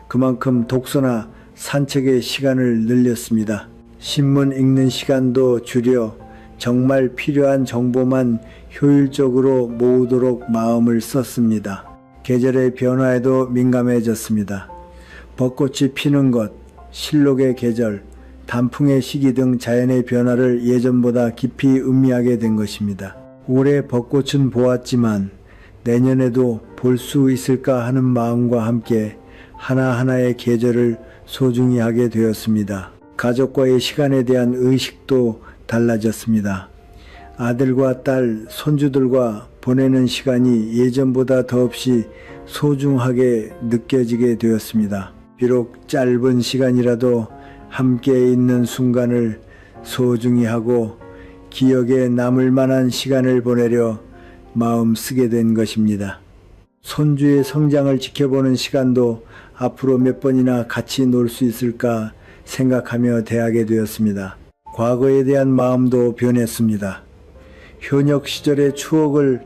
그만큼 독서나 산책의 시간을 늘렸습니다. 신문 읽는 시간도 줄여 정말 필요한 정보만 효율적으로 모으도록 마음을 썼습니다. 계절의 변화에도 민감해졌습니다. 벚꽃이 피는 것, 실록의 계절, 단풍의 시기 등 자연의 변화를 예전보다 깊이 음미하게 된 것입니다. 올해 벚꽃은 보았지만 내년에도 볼 수 있을까 하는 마음과 함께 하나하나의 계절을 소중히 하게 되었습니다. 가족과의 시간에 대한 의식도 달라졌습니다. 아들과 딸, 손주들과 보내는 시간이 예전보다 더없이 소중하게 느껴지게 되었습니다. 비록 짧은 시간이라도 함께 있는 순간을 소중히 하고 기억에 남을 만한 시간을 보내려 마음 쓰게 된 것입니다. 손주의 성장을 지켜보는 시간도 앞으로 몇 번이나 같이 놀 수 있을까 생각하며 대하게 되었습니다. 과거에 대한 마음도 변했습니다. 현역 시절의 추억을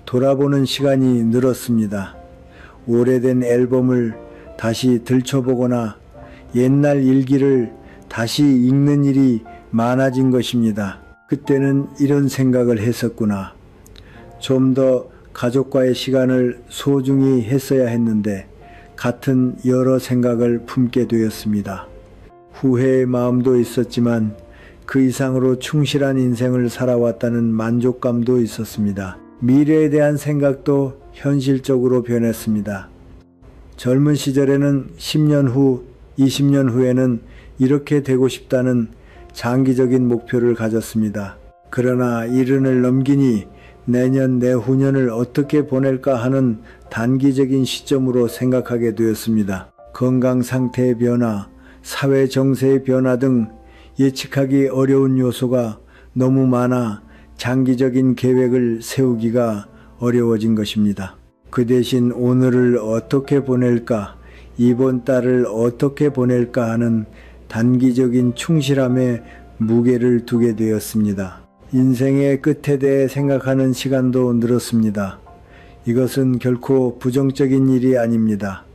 돌아보는 시간이 늘었습니다. 오래된 앨범을 다시 들춰보거나 옛날 일기를 다시 읽는 일이 많아진 것입니다. 그때는 이런 생각을 했었구나. 좀 더 가족과의 시간을 소중히 했어야 했는데 같은 여러 생각을 품게 되었습니다. 후회의 마음도 있었지만 그 이상으로 충실한 인생을 살아왔다는 만족감도 있었습니다. 미래에 대한 생각도 현실적으로 변했습니다. 젊은 시절에는 10년 후, 20년 후에는 이렇게 되고 싶다는 장기적인 목표를 가졌습니다. 그러나 이른을 넘기니 내년, 내후년을 어떻게 보낼까 하는 단기적인 시점으로 생각하게 되었습니다. 건강 상태의 변화, 사회 정세의 변화 등 예측하기 어려운 요소가 너무 많아 장기적인 계획을 세우기가 어려워진 것입니다. 그 대신 오늘을 어떻게 보낼까, 이번 달을 어떻게 보낼까 하는 단기적인 충실함에 무게를 두게 되었습니다. 인생의 끝에 대해 생각하는 시간도 늘었습니다. 이것은 결코 부정적인 일이 아닙니다.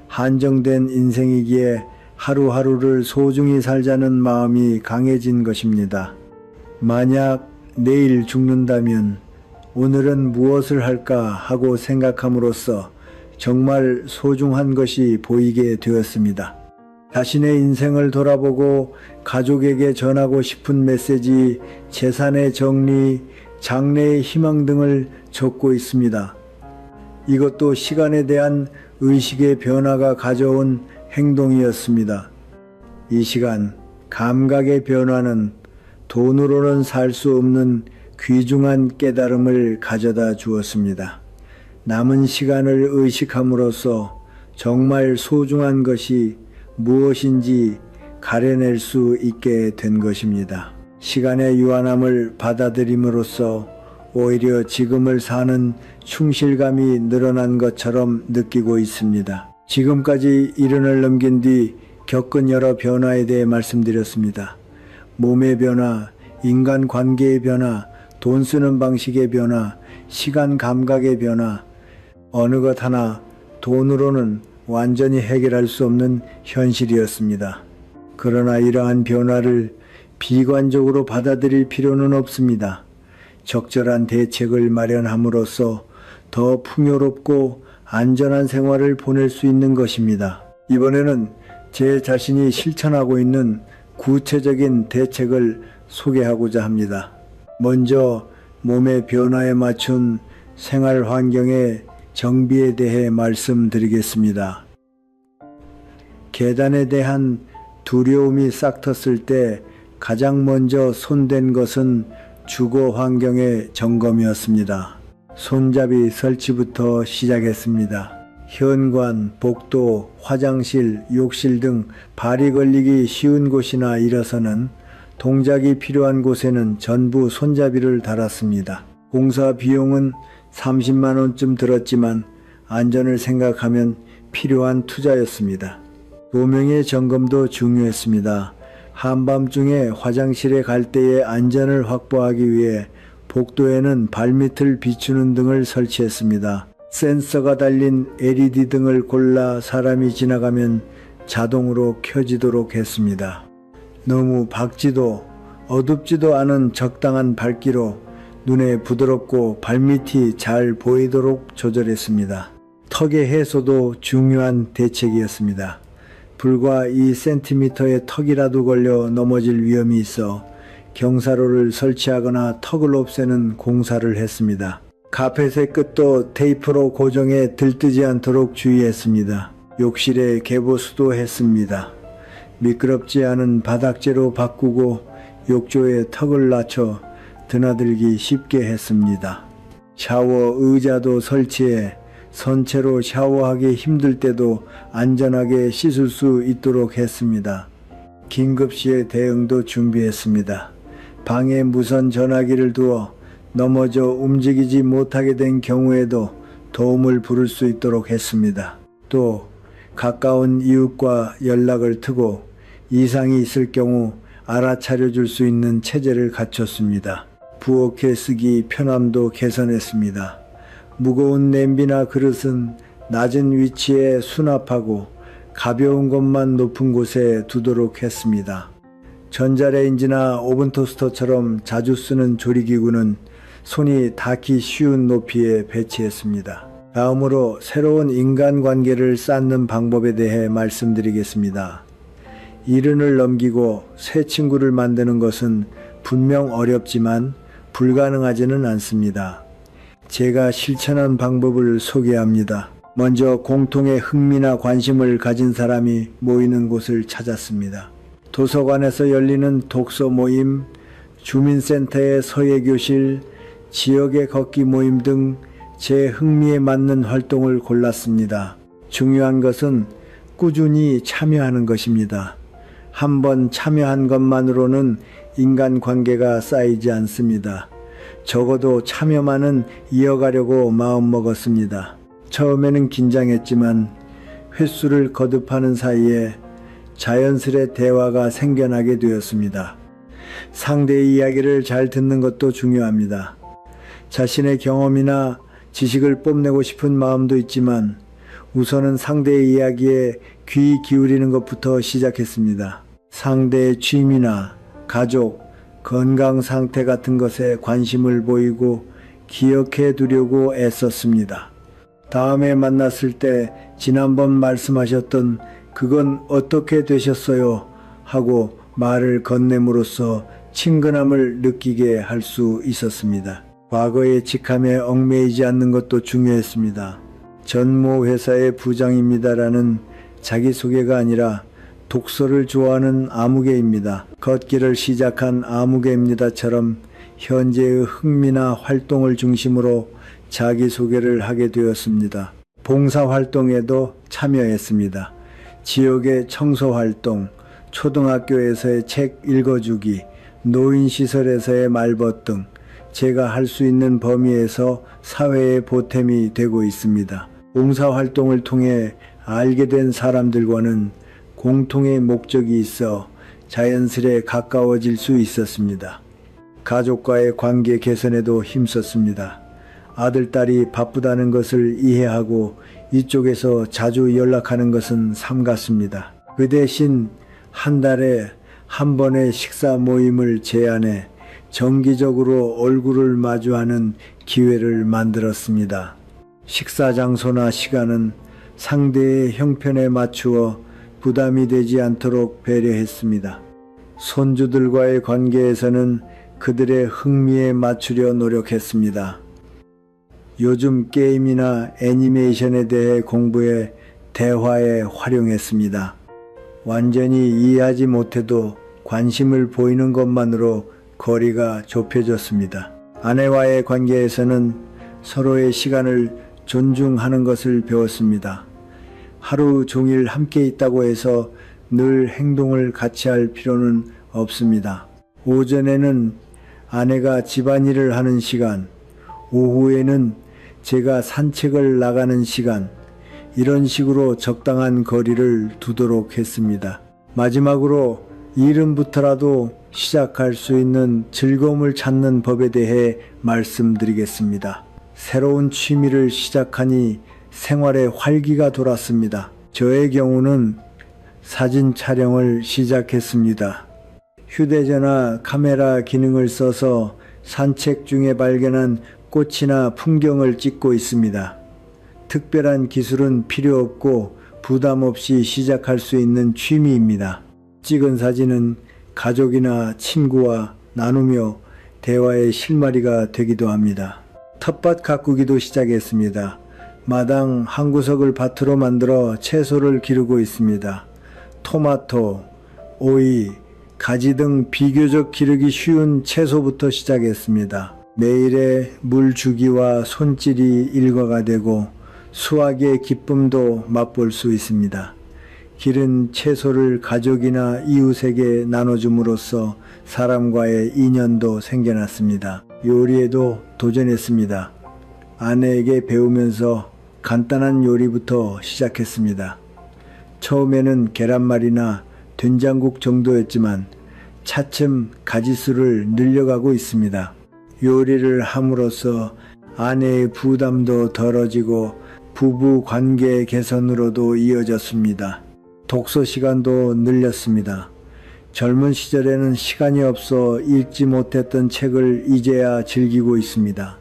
한정된 인생이기에 하루하루를 소중히 살자는 마음이 강해진 것입니다. 만약 내일 죽는다면 오늘은 무엇을 할까 하고 생각함으로써 정말 소중한 것이 보이게 되었습니다. 자신의 인생을 돌아보고 가족에게 전하고 싶은 메시지, 재산의 정리, 장래의 희망 등을 적고 있습니다. 이것도 시간에 대한 의식의 변화가 가져온 행동이었습니다. 이 시간, 감각의 변화는 돈으로는 살 수 없는 귀중한 깨달음을 가져다 주었습니다. 남은 시간을 의식함으로써 정말 소중한 것이 무엇인지 가려낼 수 있게 된 것입니다. 시간의 유한함을 받아들임으로써 오히려 지금을 사는 충실감이 늘어난 것처럼 느끼고 있습니다. 지금까지 1년을 넘긴 뒤 겪은 여러 변화에 대해 말씀드렸습니다. 몸의 변화, 인간관계의 변화, 돈 쓰는 방식의 변화, 시간 감각의 변화, 어느 것 하나 돈으로는 완전히 해결할 수 없는 현실이었습니다. 그러나 이러한 변화를 비관적으로 받아들일 필요는 없습니다. 적절한 대책을 마련함으로써 더 풍요롭고 안전한 생활을 보낼 수 있는 것입니다. 이번에는 제 자신이 실천하고 있는 구체적인 대책을 소개하고자 합니다. 먼저 몸의 변화에 맞춘 생활 환경의 정비에 대해 말씀드리겠습니다. 계단에 대한 두려움이 싹텄을 때 가장 먼저 손댄 것은 주거 환경의 점검이었습니다. 손잡이 설치부터 시작했습니다. 현관, 복도, 화장실, 욕실 등 발이 걸리기 쉬운 곳이나 일어서는 동작이 필요한 곳에는 전부 손잡이를 달았습니다. 공사 비용은 30만 원쯤 들었지만 안전을 생각하면 필요한 투자였습니다. 조명의 점검도 중요했습니다. 한밤중에 화장실에 갈 때의 안전을 확보하기 위해 복도에는 발밑을 비추는 등을 설치했습니다. 센서가 달린 LED 등을 골라 사람이 지나가면 자동으로 켜지도록 했습니다. 너무 밝지도 어둡지도 않은 적당한 밝기로 눈에 부드럽고 발밑이 잘 보이도록 조절했습니다. 턱의 해소도 중요한 대책이었습니다. 불과 2cm의 턱이라도 걸려 넘어질 위험이 있어 경사로를 설치하거나 턱을 없애는 공사를 했습니다. 카펫의 끝도 테이프로 고정해 들뜨지 않도록 주의했습니다. 욕실에 개보수도 했습니다. 미끄럽지 않은 바닥재로 바꾸고 욕조에 턱을 낮춰 드나들기 쉽게 했습니다. 샤워 의자도 설치해 선체로 샤워하기 힘들 때도 안전하게 씻을 수 있도록 했습니다. 긴급시에 대응도 준비했습니다. 방에 무선 전화기를 두어 넘어져 움직이지 못하게 된 경우에도 도움을 부를 수 있도록 했습니다. 또 가까운 이웃과 연락을 트고 이상이 있을 경우 알아차려 줄 수 있는 체제를 갖췄습니다. 부엌에 쓰기 편함도 개선했습니다. 무거운 냄비나 그릇은 낮은 위치에 수납하고 가벼운 것만 높은 곳에 두도록 했습니다. 전자레인지나 오븐토스터처럼 자주 쓰는 조리기구는 손이 닿기 쉬운 높이에 배치했습니다. 다음으로 새로운 인간관계를 쌓는 방법에 대해 말씀드리겠습니다. 70을 넘기고 새 친구를 만드는 것은 분명 어렵지만 불가능하지는 않습니다. 제가 실천한 방법을 소개합니다. 먼저 공통의 흥미나 관심을 가진 사람이 모이는 곳을 찾았습니다. 도서관에서 열리는 독서 모임, 주민센터의 서예교실, 지역의 걷기 모임 등 제 흥미에 맞는 활동을 골랐습니다. 중요한 것은 꾸준히 참여하는 것입니다. 한번 참여한 것만으로는 인간관계가 쌓이지 않습니다. 적어도 참여만은 이어가려고 마음먹었습니다. 처음에는 긴장했지만 횟수를 거듭하는 사이에 자연스레 대화가 생겨나게 되었습니다. 상대의 이야기를 잘 듣는 것도 중요합니다. 자신의 경험이나 지식을 뽐내고 싶은 마음도 있지만 우선은 상대의 이야기에 귀 기울이는 것부터 시작했습니다. 상대의 취미나 가족, 건강 상태 같은 것에 관심을 보이고 기억해 두려고 애썼습니다. 다음에 만났을 때 지난번 말씀하셨던 그건 어떻게 되셨어요? 하고 말을 건넴으로써 친근함을 느끼게 할 수 있었습니다. 과거의 직함에 얽매이지 않는 것도 중요했습니다. 전모 회사의 부장입니다라는 자기소개가 아니라 독서를 좋아하는 아무개입니다. 걷기를 시작한 아무개입니다처럼 현재의 흥미나 활동을 중심으로 자기소개를 하게 되었습니다. 봉사활동에도 참여했습니다. 지역의 청소활동, 초등학교에서의 책 읽어주기, 노인시설에서의 말벗 등 제가 할 수 있는 범위에서 사회의 보탬이 되고 있습니다. 봉사활동을 통해 알게 된 사람들과는 공통의 목적이 있어 자연스레 가까워질 수 있었습니다. 가족과의 관계 개선에도 힘썼습니다. 아들, 딸이 바쁘다는 것을 이해하고 이쪽에서 자주 연락하는 것은 삼갔습니다. 그 대신 한 달에 한 번의 식사 모임을 제안해 정기적으로 얼굴을 마주하는 기회를 만들었습니다. 식사 장소나 시간은 상대의 형편에 맞추어 부담이 되지 않도록 배려했습니다. 손주들과의 관계에서는 그들의 흥미에 맞추려 노력했습니다. 요즘 게임이나 애니메이션에 대해 공부해 대화에 활용했습니다. 완전히 이해하지 못해도 관심을 보이는 것만으로 거리가 좁혀졌습니다. 아내와의 관계에서는 서로의 시간을 존중하는 것을 배웠습니다. 하루 종일 함께 있다고 해서 늘 행동을 같이 할 필요는 없습니다. 오전에는 아내가 집안일을 하는 시간, 오후에는 제가 산책을 나가는 시간, 이런 식으로 적당한 거리를 두도록 했습니다. 마지막으로 이름부터라도 시작할 수 있는 즐거움을 찾는 법에 대해 말씀드리겠습니다. 새로운 취미를 시작하니 생활에 활기가 돌았습니다. 저의 경우는 사진 촬영을 시작했습니다. 휴대전화 카메라 기능을 써서 산책 중에 발견한 꽃이나 풍경을 찍고 있습니다. 특별한 기술은 필요 없고 부담 없이 시작할 수 있는 취미입니다. 찍은 사진은 가족이나 친구와 나누며 대화의 실마리가 되기도 합니다. 텃밭 가꾸기도 시작했습니다. 마당 한 구석을 밭으로 만들어 채소를 기르고 있습니다. 토마토, 오이, 가지 등 비교적 기르기 쉬운 채소부터 시작했습니다. 매일의 물 주기와 손질이 일과가 되고 수확의 기쁨도 맛볼 수 있습니다. 기른 채소를 가족이나 이웃에게 나눠줌으로써 사람과의 인연도 생겨났습니다. 요리에도 도전했습니다. 아내에게 배우면서 간단한 요리부터 시작했습니다. 처음에는 계란말이나 된장국 정도였지만 차츰 가지수를 늘려가고 있습니다. 요리를 함으로써 아내의 부담도 덜어지고 부부 관계 개선으로도 이어졌습니다. 독서 시간도 늘렸습니다. 젊은 시절에는 시간이 없어 읽지 못했던 책을 이제야 즐기고 있습니다.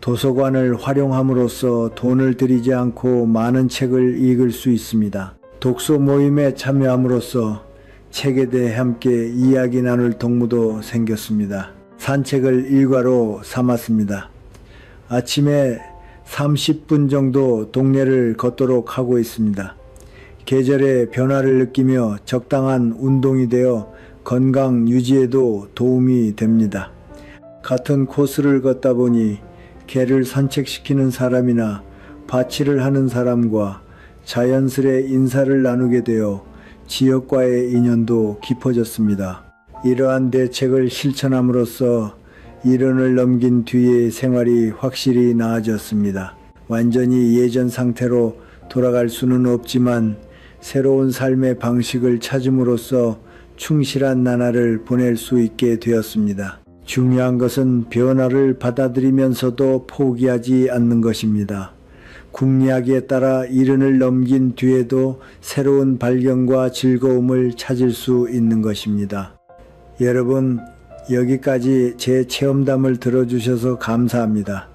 도서관을 활용함으로써 돈을 들이지 않고 많은 책을 읽을 수 있습니다. 독서 모임에 참여함으로써 책에 대해 함께 이야기 나눌 동무도 생겼습니다. 산책을 일과로 삼았습니다. 아침에 30분 정도 동네를 걷도록 하고 있습니다. 계절의 변화를 느끼며 적당한 운동이 되어 건강 유지에도 도움이 됩니다. 같은 코스를 걷다 보니 개를 산책시키는 사람이나 밭일을 하는 사람과 자연스레 인사를 나누게 되어 지역과의 인연도 깊어졌습니다. 이러한 대책을 실천함으로써 1년을 넘긴 뒤의 생활이 확실히 나아졌습니다. 완전히 예전 상태로 돌아갈 수는 없지만 새로운 삶의 방식을 찾음으로써 충실한 나날을 보낼 수 있게 되었습니다. 중요한 것은 변화를 받아들이면서도 포기하지 않는 것입니다. 궁리하기에 따라 1년을 넘긴 뒤에도 새로운 발견과 즐거움을 찾을 수 있는 것입니다. 여러분, 여기까지 제 체험담을 들어주셔서 감사합니다.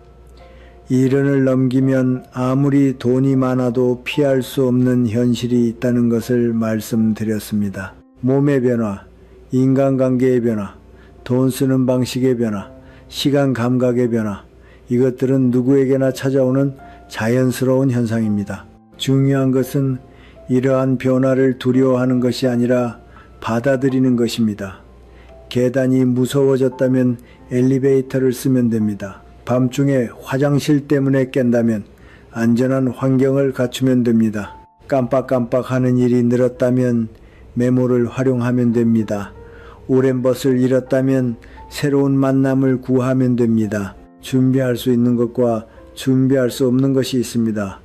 1년을 넘기면 아무리 돈이 많아도 피할 수 없는 현실이 있다는 것을 말씀드렸습니다. 몸의 변화, 인간관계의 변화, 돈 쓰는 방식의 변화, 시간 감각의 변화, 이것들은 누구에게나 찾아오는 자연스러운 현상입니다. 중요한 것은 이러한 변화를 두려워하는 것이 아니라 받아들이는 것입니다. 계단이 무서워졌다면 엘리베이터를 쓰면 됩니다. 밤중에 화장실 때문에 깬다면 안전한 환경을 갖추면 됩니다. 깜빡깜빡 하는 일이 늘었다면 메모를 활용하면 됩니다. 오랜 벗을 잃었다면 새로운 만남을 구하면 됩니다. 준비할 수 있는 것과 준비할 수 없는 것이 있습니다.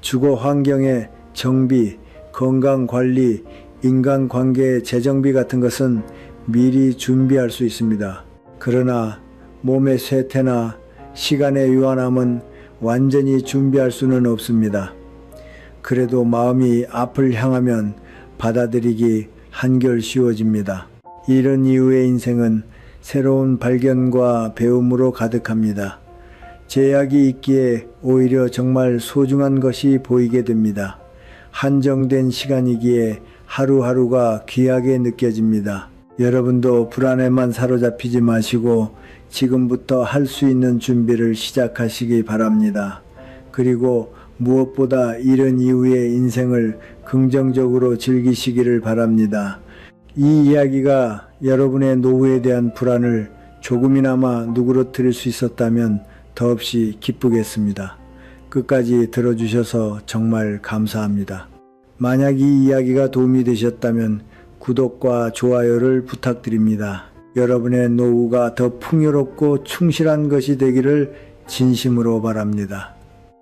주거 환경의 정비, 건강관리, 인간관계의 재정비 같은 것은 미리 준비할 수 있습니다. 그러나 몸의 쇠퇴나 시간의 유한함은 완전히 준비할 수는 없습니다. 그래도 마음이 앞을 향하면 받아들이기 한결 쉬워집니다. 이런 이후의 인생은 새로운 발견과 배움으로 가득합니다. 제약이 있기에 오히려 정말 소중한 것이 보이게 됩니다. 한정된 시간이기에 하루하루가 귀하게 느껴집니다. 여러분도 불안에만 사로잡히지 마시고 지금부터 할 수 있는 준비를 시작하시기 바랍니다. 그리고 무엇보다 이런 이후의 인생을 긍정적으로 즐기시기를 바랍니다. 이 이야기가 여러분의 노후에 대한 불안을 조금이나마 누그러뜨릴 수 있었다면 더없이 기쁘겠습니다. 끝까지 들어주셔서 정말 감사합니다. 만약 이 이야기가 도움이 되셨다면 구독과 좋아요를 부탁드립니다. 여러분의 노후가 더 풍요롭고 충실한 것이 되기를 진심으로 바랍니다.